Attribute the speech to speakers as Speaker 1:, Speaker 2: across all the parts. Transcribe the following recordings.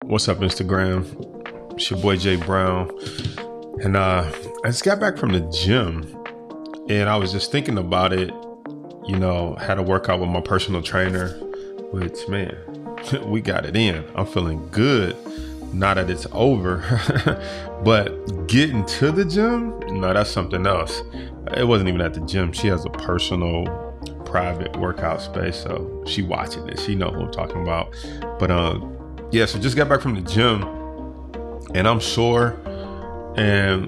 Speaker 1: What's up, Instagram? It's your boy Jay Brown. And I just got back from the gym and I was just thinking about it. Had a workout with my personal trainer, which, man, we got it in. I'm feeling good. Now that it's over, but getting to the gym, no, that's something else. It wasn't even at the gym. She has a personal private workout space, so she watching it. She know who I'm talking about. But yeah, so just got back from the gym and I'm sore, and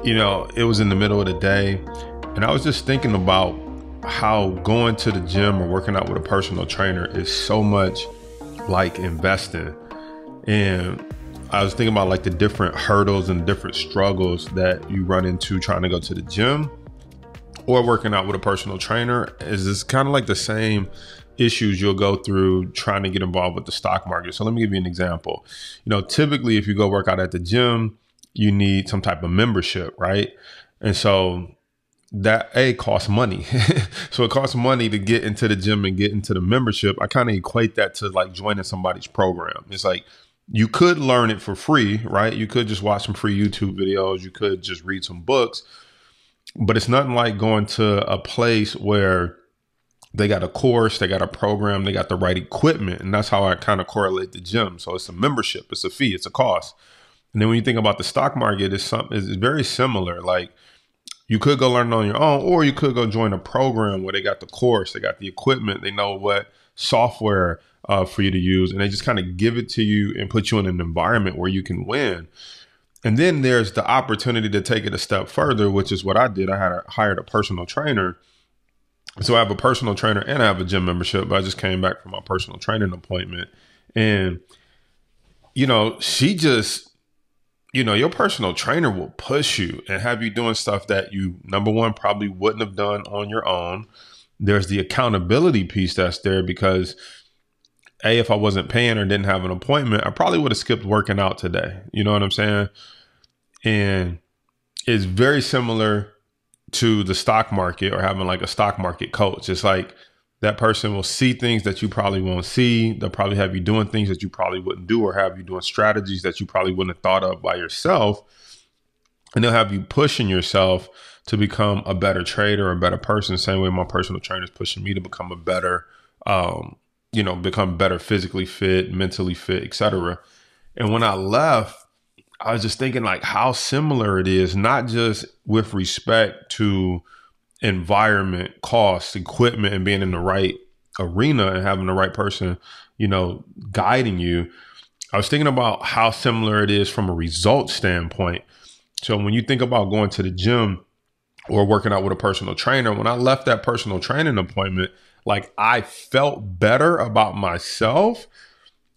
Speaker 1: it was in the middle of the day, and I was just thinking about how going to the gym or working out with a personal trainer is so much like investing. And I was thinking about like the different hurdles and different struggles that you run into trying to go to the gym or working out with a personal trainer. Is this kind of like the same issues you'll go through trying to get involved with the stock market? So let me give you an example. Typically if you go work out at the gym, you need some type of membership, right? And so that costs money. So it costs money to get into the gym and get into the membership. I kind of equate that to like joining somebody's program. It's like, you could learn it for free, right? You could just watch some free YouTube videos. You could just read some books, but it's nothing like going to a place where they got a course, they got a program, they got the right equipment. And that's how I kind of correlate the gym. So it's a membership, it's a fee, it's a cost. And then when you think about the stock market, it's very similar. Like, you could go learn it on your own, or you could go join a program where they got the course, they got the equipment, they know what software for you to use, and they just kind of give it to you and put you in an environment where you can win. And then there's the opportunity to take it a step further, which is what I did. I hired a personal trainer. So I have a personal trainer and I have a gym membership, but I just came back from my personal training appointment. And, she just, your personal trainer will push you and have you doing stuff that you, number one, probably wouldn't have done on your own. There's the accountability piece that's there because, if I wasn't paying or didn't have an appointment, I probably would have skipped working out today. You know what I'm saying? And it's very similar to the stock market or having like a stock market coach. It's like that person will see things that you probably won't see. They'll probably have you doing things that you probably wouldn't do, or have you doing strategies that you probably wouldn't have thought of by yourself. And they'll have you pushing yourself to become a better trader, a better person. Same way my personal trainer is pushing me to become a better, become better physically fit, mentally fit, etc. And when I left, I was just thinking like how similar it is, not just with respect to environment, costs, equipment, and being in the right arena and having the right person, guiding you. I was thinking about how similar it is from a result standpoint. So when you think about going to the gym or working out with a personal trainer, when I left that personal training appointment, like I felt better about myself.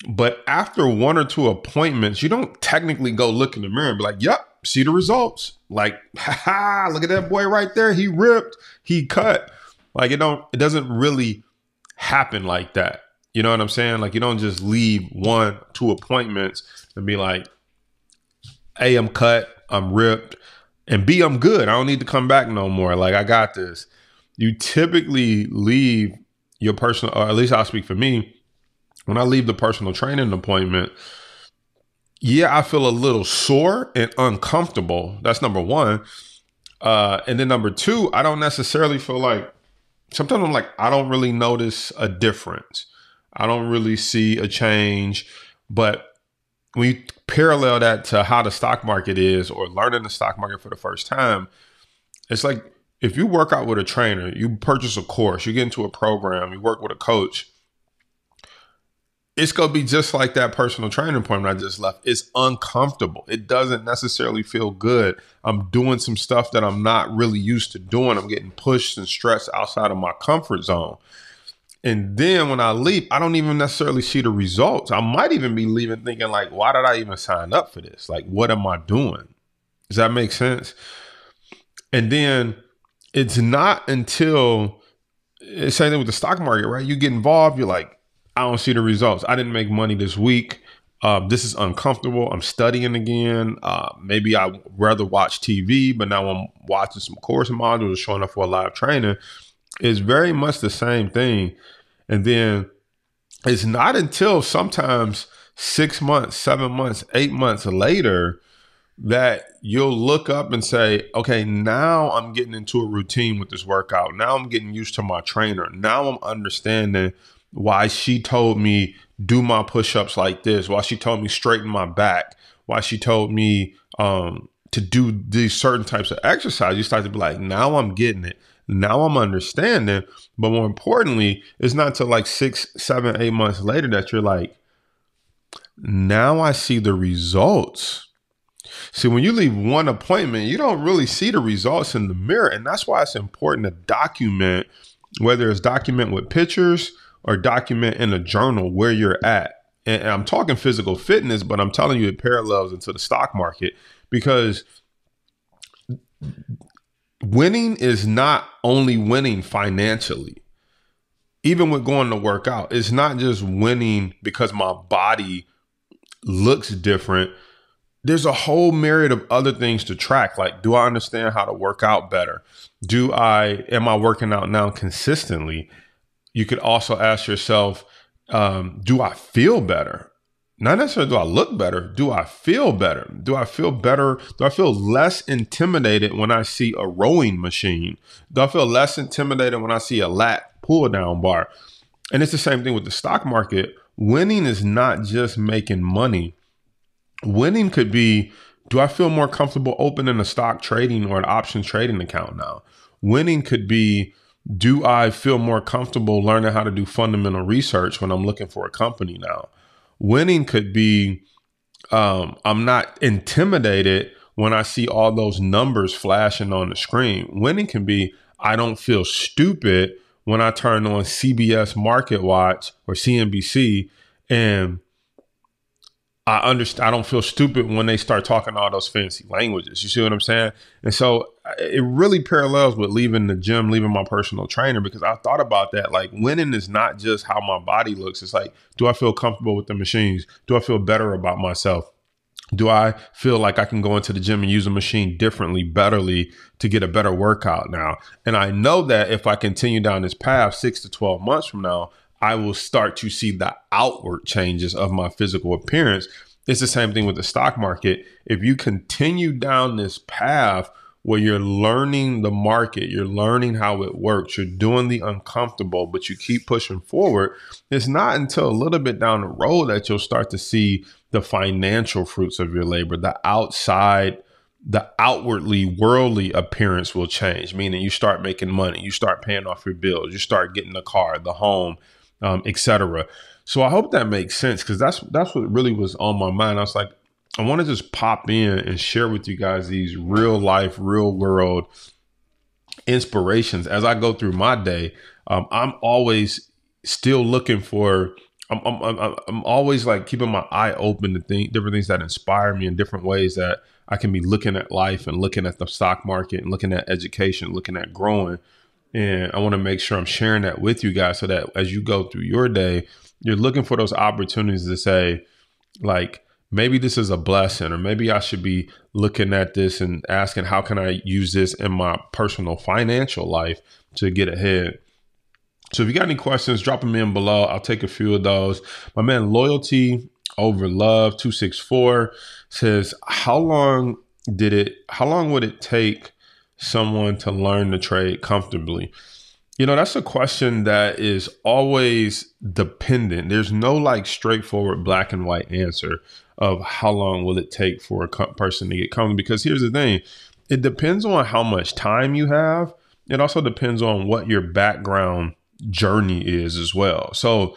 Speaker 1: But after one or two appointments, you don't technically go look in the mirror and be like, yep, see the results. Like, haha, look at that boy right there. He ripped, he cut. Like it doesn't really happen like that. You know what I'm saying? Like you don't just leave 1-2 appointments and be like, A, I'm cut, I'm ripped, and B, I'm good. I don't need to come back no more. Like I got this. You typically leave your personal, or at least I'll speak for me, when I leave the personal training appointment, yeah, I feel a little sore and uncomfortable. That's number one. And then number two, I don't necessarily feel like, sometimes I'm like, I don't really notice a difference. I don't really see a change. But when you parallel that to how the stock market is, or learning the stock market for the first time, it's like if you work out with a trainer, you purchase a course, you get into a program, you work with a coach, it's going to be just like that personal training appointment I just left. It's uncomfortable. It doesn't necessarily feel good. I'm doing some stuff that I'm not really used to doing. I'm getting pushed and stressed outside of my comfort zone. And then when I leave, I don't even necessarily see the results. I might even be leaving thinking like, why did I even sign up for this? Like, what am I doing? Does that make sense? And then it's not until, it's same thing with the stock market, right? You get involved, you're like, I don't see the results. I didn't make money this week. This is uncomfortable. I'm studying again. Maybe I'd rather watch TV, but now I'm watching some course modules, showing up for a live training. It's very much the same thing. And then it's not until sometimes 6 months, 7 months, 8 months later, that you'll look up and say, okay, now I'm getting into a routine with this workout. Now I'm getting used to my trainer. Now I'm understanding why she told me do my push-ups like this, why she told me straighten my back, why she told me to do these certain types of exercise. You start to be like, now I'm getting it. Now I'm understanding. But more importantly, it's not till like 6, 7, 8 months later that you're like, now I see the results. See, when you leave one appointment, you don't really see the results in the mirror. And that's why it's important to document, whether it's document with pictures or document in a journal where you're at. And I'm talking physical fitness, but I'm telling you it parallels into the stock market, because winning is not only winning financially. Even with going to work out, it's not just winning because my body looks different. There's a whole myriad of other things to track. Like, do I understand how to work out better? Am I working out now consistently? You could also ask yourself, do I feel better? Not necessarily do I look better. Do I feel better? Do I feel better? Do I feel less intimidated when I see a rowing machine? Do I feel less intimidated when I see a lat pull down bar? And it's the same thing with the stock market. Winning is not just making money. Winning could be, do I feel more comfortable opening a stock trading or an option trading account now? Winning could be, do I feel more comfortable learning how to do fundamental research when I'm looking for a company now? Winning could be, I'm not intimidated when I see all those numbers flashing on the screen. Winning can be, I don't feel stupid when I turn on CBS Market Watch or CNBC and I don't feel stupid when they start talking all those fancy languages. You see what I'm saying? And so it really parallels with leaving the gym, leaving my personal trainer, because I thought about that. Like, winning is not just how my body looks. It's like, do I feel comfortable with the machines? Do I feel better about myself? Do I feel like I can go into the gym and use a machine differently, betterly to get a better workout now? And I know that if I continue down this path 6 to 12 months from now, I will start to see the outward changes of my physical appearance. It's the same thing with the stock market. If you continue down this path where you're learning the market, you're learning how it works, you're doing the uncomfortable, but you keep pushing forward, it's not until a little bit down the road that you'll start to see the financial fruits of your labor. The outwardly worldly appearance will change, meaning you start making money, you start paying off your bills, you start getting the car, the home, etc. So I hope that makes sense, because that's what really was on my mind. I was like, I want to just pop in and share with you guys these real life, real world inspirations as I go through my day. I'm always still looking for. I'm always like keeping my eye open to different things that inspire me in different ways that I can be looking at life and looking at the stock market and looking at education, looking at growing. And I want to make sure I'm sharing that with you guys so that as you go through your day, you're looking for those opportunities to say, like, maybe this is a blessing, or maybe I should be looking at this and asking, how can I use this in my personal financial life to get ahead? So if you got any questions, drop them in below. I'll take a few of those. My man, Loyalty Over Love 264 says, how long would it take someone to learn the trade comfortably? You know, that's a question that is always dependent. There's no like straightforward black and white answer of how long will it take for a person to get comfortable. Because here's the thing, it depends on how much time you have. It also depends on what your background journey is as well. So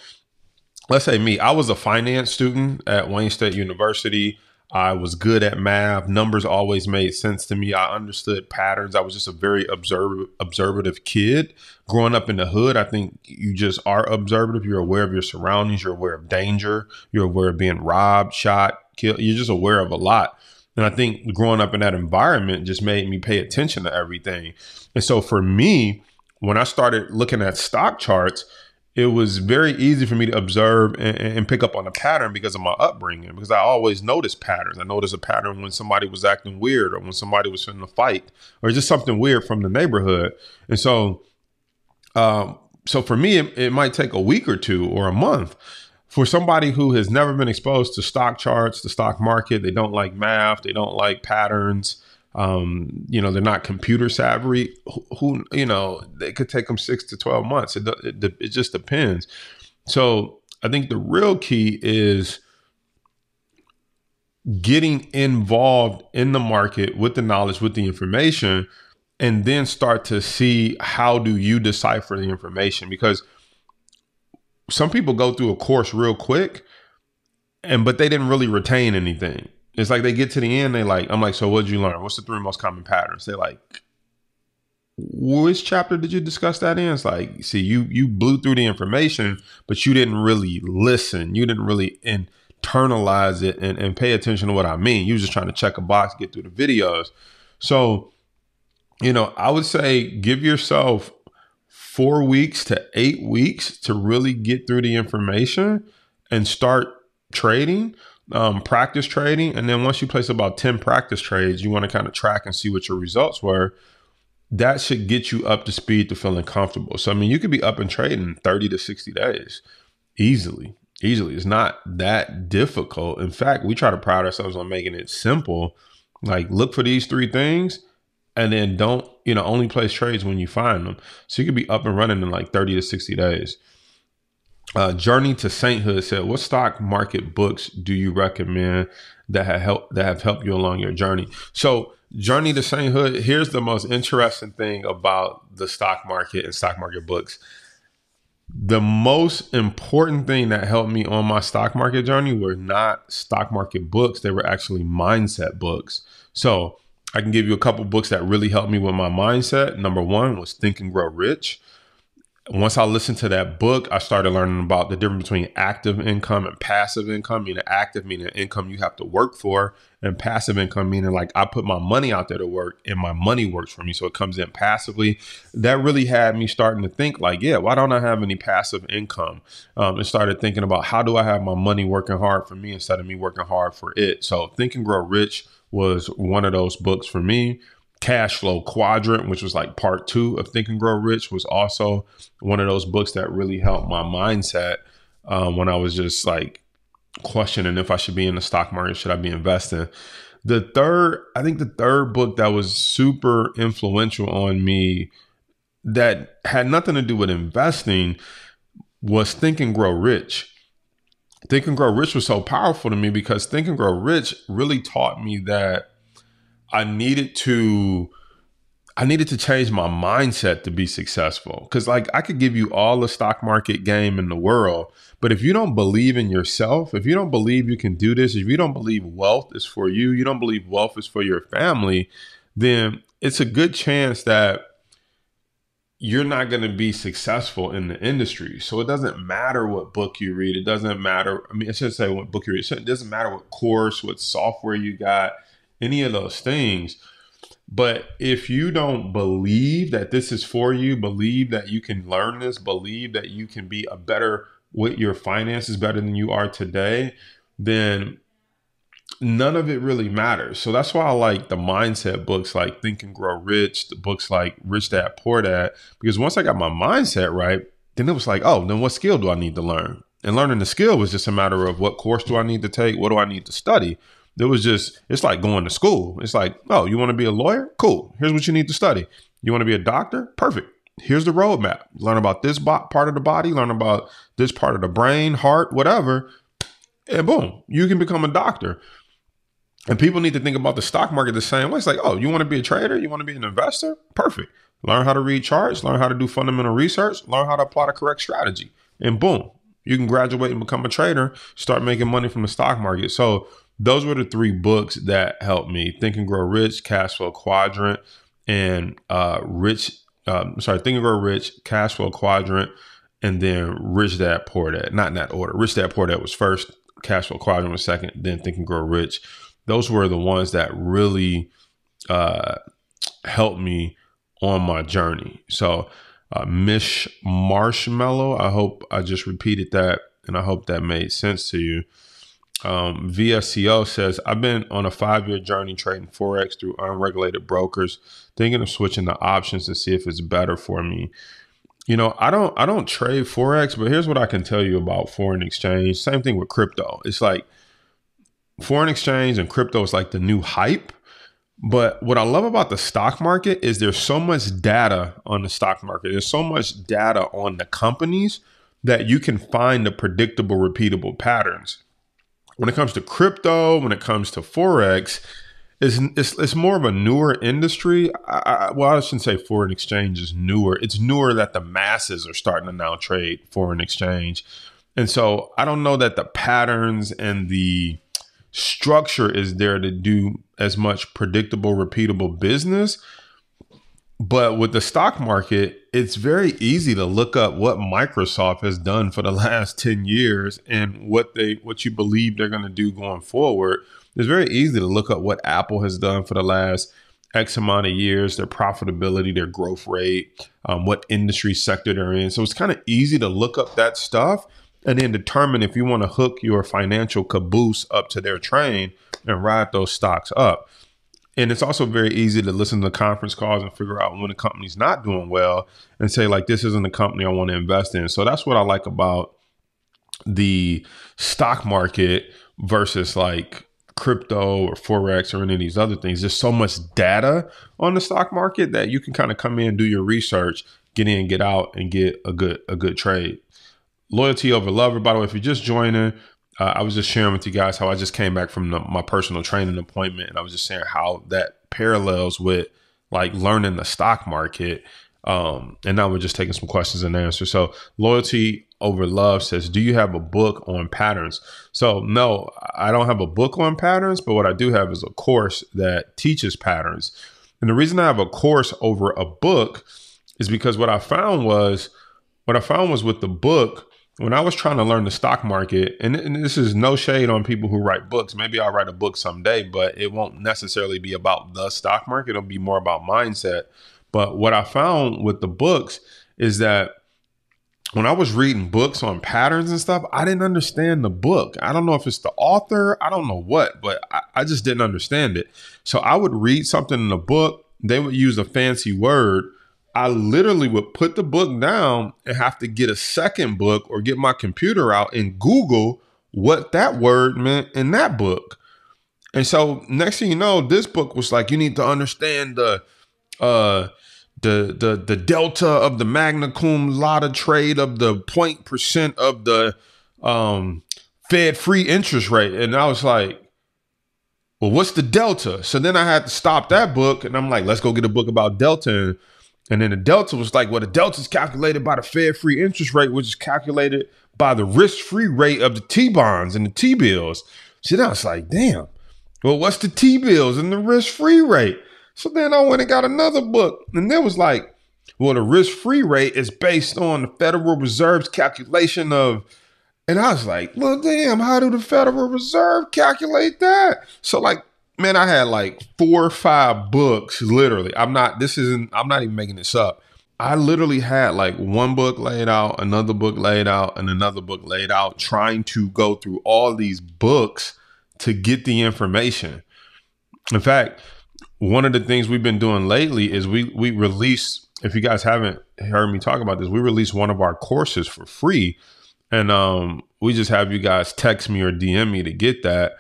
Speaker 1: let's say me, I was a finance student at Wayne State University. I was good at math. Numbers always made sense to me. I understood patterns. I was just a very observative kid. Growing up in the hood, I think you just are observative. You're aware of your surroundings. You're aware of danger. You're aware of being robbed, shot, killed. You're just aware of a lot. And I think growing up in that environment just made me pay attention to everything. And so for me, when I started looking at stock charts, it was very easy for me to observe and pick up on a pattern because of my upbringing, because I always noticed patterns. I noticed a pattern when somebody was acting weird, or when somebody was in a fight, or just something weird from the neighborhood. And so for me, it might take a week or two or a month for somebody who has never been exposed to stock charts, the stock market, they don't like math, they don't like patterns, they're not computer savvy, who it could take them 6 to 12 months. It just depends. So I think the real key is getting involved in the market with the knowledge, with the information, and then start to see how do you decipher the information. Because some people go through a course real quick, but they didn't really retain anything. It's like they get to the end, I'm like, so what did you learn? What's the 3 most common patterns? They're like, which chapter did you discuss that in? It's like, see, you blew through the information, but you didn't really listen. You didn't really internalize it and pay attention to what I mean. You were just trying to check a box, get through the videos. So, I would say give yourself 4 weeks to 8 weeks to really get through the information and start trading, practice trading. And then once you place about 10 practice trades, you want to kind of track and see what your results were. That should get you up to speed to feeling comfortable. So, you could be up and trading in 30 to 60 days easily. It's not that difficult. In fact, we try to pride ourselves on making it simple. Like, look for these 3 things and then don't, only place trades when you find them. So you could be up and running in like 30 to 60 days. Journey to Sainthood said, what stock market books do you recommend that have helped you along your journey? So Journey to Sainthood, here's the most interesting thing about the stock market and stock market books. The most important thing that helped me on my stock market journey were not stock market books. They were actually mindset books. So I can give you a couple books that really helped me with my mindset. Number 1 was Think and Grow Rich. Once I listened to that book, I started learning about the difference between active income and passive income. Meaning active meaning income you have to work for, and passive income meaning like I put my money out there to work and my money works for me. So it comes in passively. That really had me starting to think like, yeah, why don't I have any passive income? And started thinking about how do I have my money working hard for me instead of me working hard for it. So Think and Grow Rich was one of those books for me. Cash Flow Quadrant, which was like part 2 of Think and Grow Rich, was also one of those books that really helped my mindset when I was just like questioning if I should be in the stock market, should I be investing. I think the third book that was super influential on me that had nothing to do with investing was Think and Grow Rich. Think and Grow Rich was so powerful to me because Think and Grow Rich really taught me that I needed to change my mindset to be successful. Because like I could give you all the stock market game in the world, but if you don't believe in yourself, if you don't believe you can do this, if you don't believe wealth is for you, you don't believe wealth is for your family, then it's a good chance that you're not going to be successful in the industry. So it doesn't matter what book you read. It doesn't matter. I should say what book you read. It doesn't matter what course, what software you got, any of those things. But if you don't believe that this is for you, believe that you can learn this, believe that you can be a better with your finances better than you are today, then none of it really matters. So that's why I like the mindset books like Think and Grow Rich, the books like Rich Dad Poor Dad, because once I got my mindset right, then it was like, oh, then what skill do I need to learn? And learning the skill was just a matter of what course do I need to take? What do I need to study? It's like going to school. It's like, oh, you want to be a lawyer? Cool. Here's what you need to study. You want to be a doctor? Perfect. Here's the roadmap. Learn about this part of the body, learn about this part of the brain, heart, whatever. And boom, you can become a doctor. And people need to think about the stock market the same way. It's like, oh, you want to be a trader? You want to be an investor? Perfect. Learn how to read charts, learn how to do fundamental research, learn how to apply the correct strategy. And boom, you can graduate and become a trader, start making money from the stock market. So those were the 3 books that helped me: Think and Grow Rich, Cash Flow Quadrant, and Think and Grow Rich, Cash Flow Quadrant, and then Rich Dad Poor Dad. Not in that order. Rich Dad Poor Dad was first, Cash Flow Quadrant was second, then Think and Grow Rich. Those were the ones that really helped me on my journey. So Mish Marshmallow, I hope I just repeated that, and I hope that made sense to you. VSCO says, I've been on a 5-year journey trading Forex through unregulated brokers, thinking of switching to options to see if it's better for me. I don't trade Forex, but here's what I can tell you about foreign exchange. Same thing with crypto. It's like foreign exchange and crypto is like the new hype. But what I love about the stock market is there's so much data on the stock market. There's so much data on the companies that you can find the predictable, repeatable patterns. When it comes to crypto, when it comes to Forex, it's more of a newer industry. I shouldn't say foreign exchange is newer. It's newer that the masses are starting to now trade foreign exchange. And so I don't know that the patterns and the structure is there to do as much predictable, repeatable business. But with the stock market, it's very easy to look up what Microsoft has done for the last 10 years and what you believe they're going to do going forward. It's very easy to look up what Apple has done for the last X amount of years, their profitability, their growth rate, what industry sector they're in. So it's kind of easy to look up that stuff and then determine if you want to hook your financial caboose up to their train and ride those stocks up. And it's also very easy to listen to conference calls and figure out when a company's not doing well and say, like, this isn't a company I want to invest in. So that's what I like about the stock market versus like crypto or Forex or any of these other things. There's so much data on the stock market that you can kind of come in, do your research, get in, get out, and get a good trade. Loyalty over lover. By the way, if you're just joining, I was just sharing with you guys how I just came back from my personal training appointment, and I was just saying how that parallels with like learning the stock market. And now we're just taking some questions and answers. So loyalty over love says, do you have a book on patterns? So no, I don't have a book on patterns, but what I do have is a course that teaches patterns. And the reason I have a course over a book is because what I found was with the book, when I was trying to learn the stock market, and this is no shade on people who write books. Maybe I'll write a book someday, but it won't necessarily be about the stock market. It'll be more about mindset. But what I found with the books is that when I was reading books on patterns and stuff, I didn't understand the book. I don't know if it's the author. I don't know what, but I just didn't understand it. So I would read something in the book. They would use a fancy word. I literally would put the book down and have to get a second book or get my computer out and Google what that word meant in that book. And so next thing you know, this book was like, you need to understand the delta of the magna cum laude trade of the 0.% of the Fed free interest rate. And I was like, well, what's the delta? So then I had to stop that book and I'm like, let's go get a book about delta. And then the delta was like, well, the delta is calculated by the Fed free interest rate, which is calculated by the risk-free rate of the T-bonds and the T-bills. So then I was like, damn, well, what's the T-bills and the risk-free rate? So then I went and got another book. And there was like, well, the risk-free rate is based on the Federal Reserve's calculation of, and I was like, well, damn, how do the Federal Reserve calculate that? So like, man, I had like 4 or 5 books, literally. I'm not even making this up. I literally had like one book laid out, another book laid out, and another book laid out, trying to go through all these books to get the information. In fact, one of the things we've been doing lately is we release, if you guys haven't heard me talk about this, we release one of our courses for free. And we just have you guys text me or DM me to get that.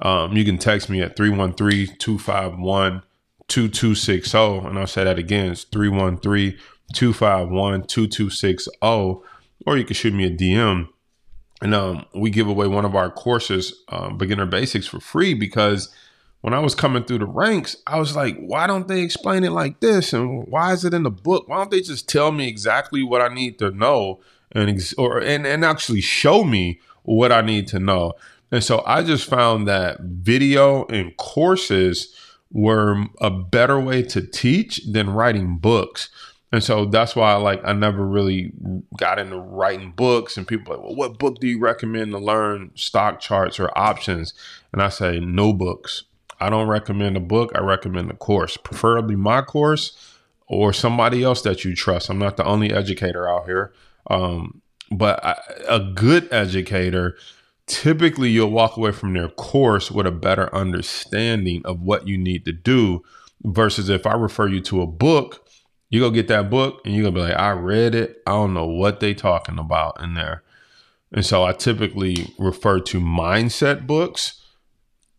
Speaker 1: You can text me at 313-251-2260. And I'll say that again. It's 313-251-2260. Or you can shoot me a DM. And we give away one of our courses, Beginner Basics, for free, because when I was coming through the ranks, I was like, why don't they explain it like this? And why is it in the book? Why don't they just tell me exactly what I need to know and actually show me what I need to know? And so I just found that video and courses were a better way to teach than writing books. And so that's why I never really got into writing books, and people are like, well, what book do you recommend to learn stock charts or options? And I say, no books. I don't recommend a book. I recommend a course, preferably my course or somebody else that you trust. I'm not the only educator out here. But a good educator, typically you'll walk away from their course with a better understanding of what you need to do, versus if I refer you to a book You go get that book and you're going to be like, I read it. I don't know what they talking about in there. And so I typically refer to mindset books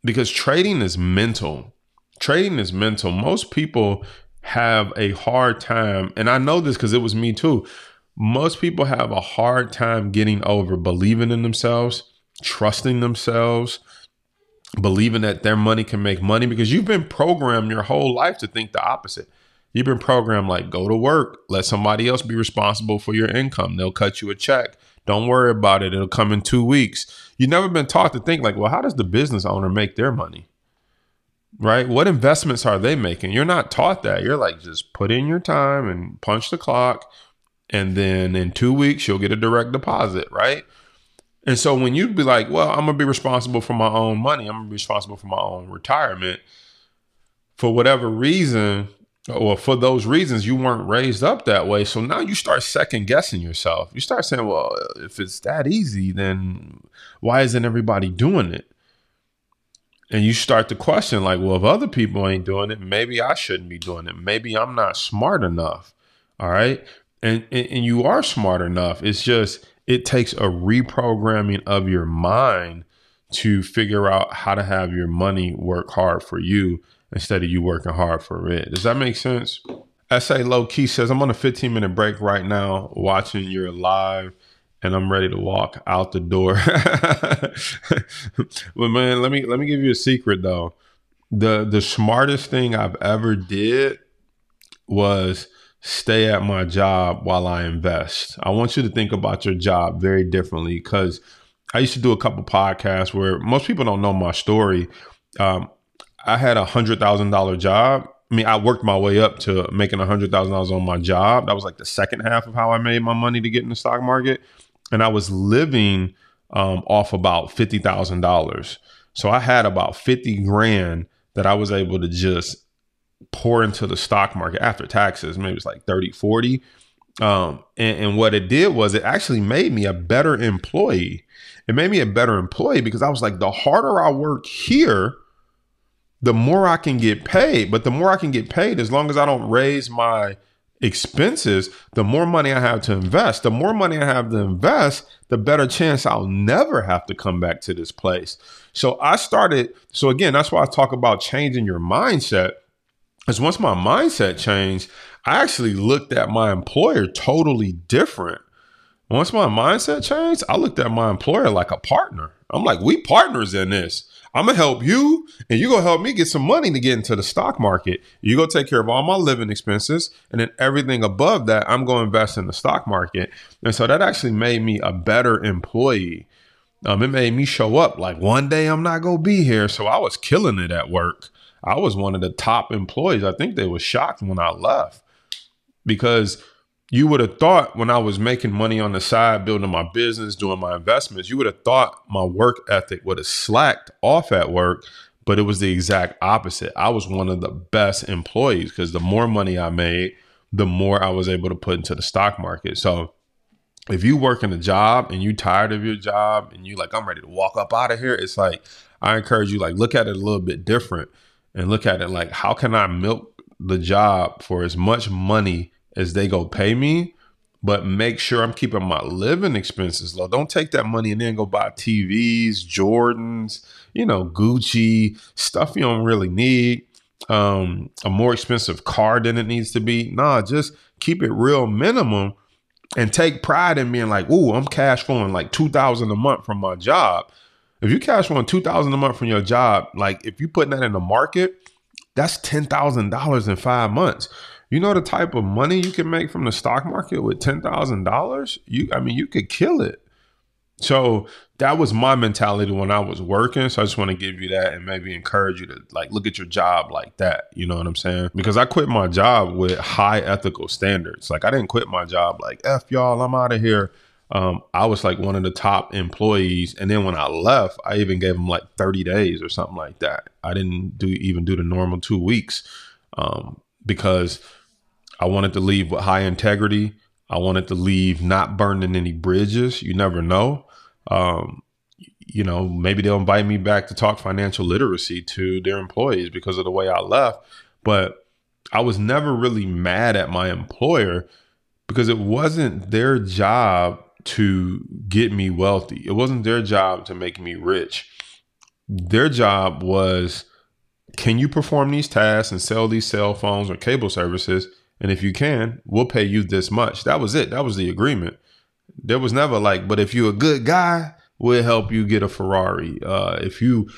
Speaker 1: because trading is mental. Trading is mental. Most people have a hard time, and I know this because it was me too. Most people have a hard time getting over believing in themselves, trusting themselves, believing that their money can make money because you've been programmed your whole life to think the opposite. You've been programmed like, go to work, let somebody else be responsible for your income. They'll cut you a check. Don't worry about it. It'll come in 2 weeks. You've never been taught to think like, well, how does the business owner make their money? Right? What investments are they making? You're not taught that. You're like, just put in your time and punch the clock. And then in 2 weeks, you'll get a direct deposit. Right? And so when you'd be like, well, I'm going to be responsible for my own money. I'm going to be responsible for my own retirement. For whatever reason, or for those reasons, you weren't raised up that way. So now you start second guessing yourself. You start saying, well, if it's that easy, then why isn't everybody doing it? And you start to question like, well, if other people ain't doing it, maybe I shouldn't be doing it. Maybe I'm not smart enough. All right. And you are smart enough. It's just, it takes a reprogramming of your mind to figure out how to have your money work hard for you instead of you working hard for it. Does that make sense? SA Low Key says, I'm on a 15-minute break right now watching your live and I'm ready to walk out the door. But man, let me give you a secret though. The smartest thing I've ever did was stay at my job while I invest. I want you to think about your job very differently because I used to do a couple podcasts where most people don't know my story. I had $100,000 job. I mean, I worked my way up to making $100,000 on my job. That was like the second half of how I made my money to get in the stock market. And I was living off about $50,000. So I had about 50 grand that I was able to just pour into the stock market after taxes. Maybe it's like 30, 40. And what it did was it actually made me a better employee. It made me a better employee because I was like, the harder I work here, the more I can get paid. But the more I can get paid, as long as I don't raise my expenses, the more money I have to invest. The more money I have to invest, the better chance I'll never have to come back to this place. So again, that's why I talk about changing your mindset. Because once my mindset changed, I actually looked at my employer totally different. Once my mindset changed, I looked at my employer like a partner. I'm like, we partners in this. I'm going to help you and you're going to help me get some money to get into the stock market. You're going to take care of all my living expenses. And then everything above that, I'm going to invest in the stock market. And so that actually made me a better employee. It made me show up like one day I'm not going to be here. So I was killing it at work. I was one of the top employees. I think they were shocked when I left because you would have thought when I was making money on the side, building my business, doing my investments, you would have thought my work ethic would have slacked off at work, but it was the exact opposite. I was one of the best employees because the more money I made, the more I was able to put into the stock market. So if you work in a job and you tired of your job and you like, I'm ready to walk up out of here, it's like, I encourage you, like, look at it a little bit different and look at it like, how can I milk the job for as much money as they go pay me, but make sure I'm keeping my living expenses low. Don't take that money and then go buy TVs, Jordans, Gucci, stuff you don't really need, a more expensive car than it needs to be. Nah, just keep it real minimum and take pride in being like, ooh, I'm cash flowing like $2,000 a month from my job. If you cash flowing $2,000 a month from your job, like if you're putting that in the market, that's $10,000 in 5 months. You know the type of money you can make from the stock market with $10,000? You could kill it. So that was my mentality when I was working. So I just want to give you that and maybe encourage you to like look at your job like that. You know what I'm saying? Because I quit my job with high ethical standards. Like I didn't quit my job like, F y'all, I'm out of here. I was like one of the top employees. And then when I left, I even gave them like 30 days or something like that. I didn't even do the normal 2 weeks because I wanted to leave with high integrity. I wanted to leave not burning any bridges. You never know. Maybe they'll invite me back to talk financial literacy to their employees because of the way I left. But I was never really mad at my employer because it wasn't their job to get me wealthy. It wasn't their job to make me rich. Their job was, can you perform these tasks and sell these cell phones or cable services? And if you can, we'll pay you this much. That was it. That was the agreement. There was never like, but if you're a good guy, we'll help you get a Ferrari. If you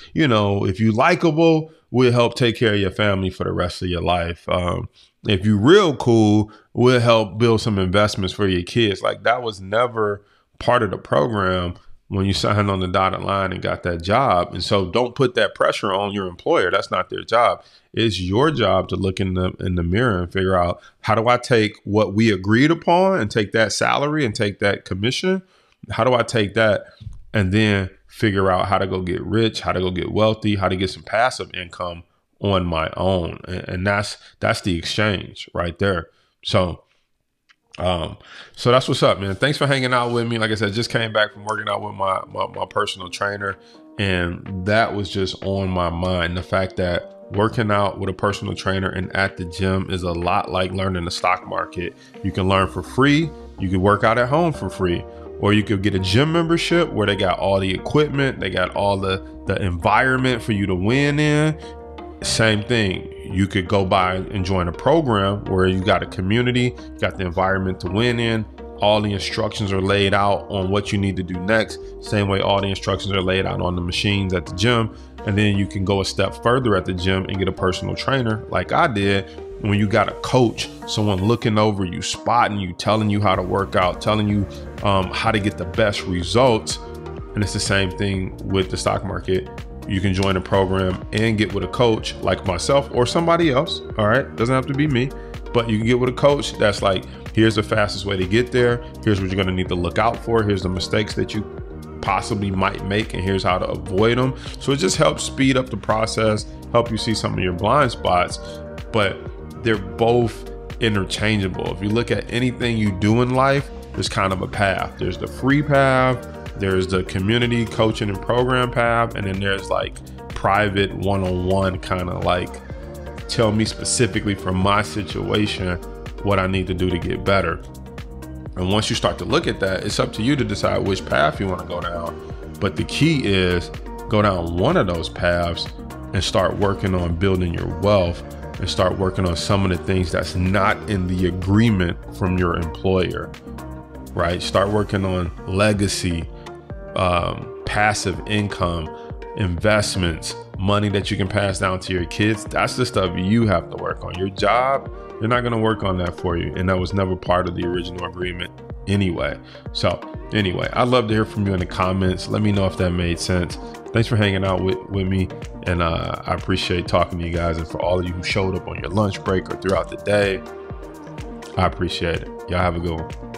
Speaker 1: likable, we'll help take care of your family for the rest of your life. If you real cool, we'll help build some investments for your kids. Like, that was never part of the program when you signed on the dotted line and got that job. And so don't put that pressure on your employer. That's not their job. It's your job to look in the mirror and figure out, how do I take what we agreed upon and take that salary and take that commission? How do I take that and then figure out how to go get rich, how to go get wealthy, how to get some passive income on my own? And that's the exchange right there. So that's what's up, man. Thanks for hanging out with me. Like I said, just came back from working out with my personal trainer, and that was just on my mind. The fact that working out with a personal trainer and at the gym is a lot like learning the stock market. You can learn for free. You can work out at home for free, or you could get a gym membership where they got all the equipment, they got all the environment for you to win in. Same thing. You could go by and join a program where you got a community, you got the environment to win in. All the instructions are laid out on what you need to do next. Same way all the instructions are laid out on the machines at the gym. And then you can go a step further at the gym and get a personal trainer like I did. When you got a coach, someone looking over you, spotting you, telling you how to work out, telling you how to get the best results. And it's the same thing with the stock market. You can join a program and get with a coach like myself or somebody else. All right. Doesn't have to be me, but you can get with a coach that's like, here's the fastest way to get there. Here's what you're going to need to look out for. Here's the mistakes that you possibly might make, and here's how to avoid them. So it just helps speed up the process, help you see some of your blind spots, but they're both interchangeable. If you look at anything you do in life, there's kind of a path. There's the free path, there's the community coaching and program path, and then there's like private one-on-one kind of like, tell me specifically from my situation what I need to do to get better. And once you start to look at that, it's up to you to decide which path you want to go down. But the key is go down one of those paths and start working on building your wealth and start working on some of the things that's not in the agreement from your employer, right? Start working on legacy, passive income, investments, money that you can pass down to your kids. That's the stuff you have to work on. Your job, they're not going to work on that for you. And that was never part of the original agreement anyway. So anyway, I'd love to hear from you in the comments. Let me know if that made sense. Thanks for hanging out with me. And I appreciate talking to you guys. And for all of you who showed up on your lunch break or throughout the day, I appreciate it. Y'all have a good one.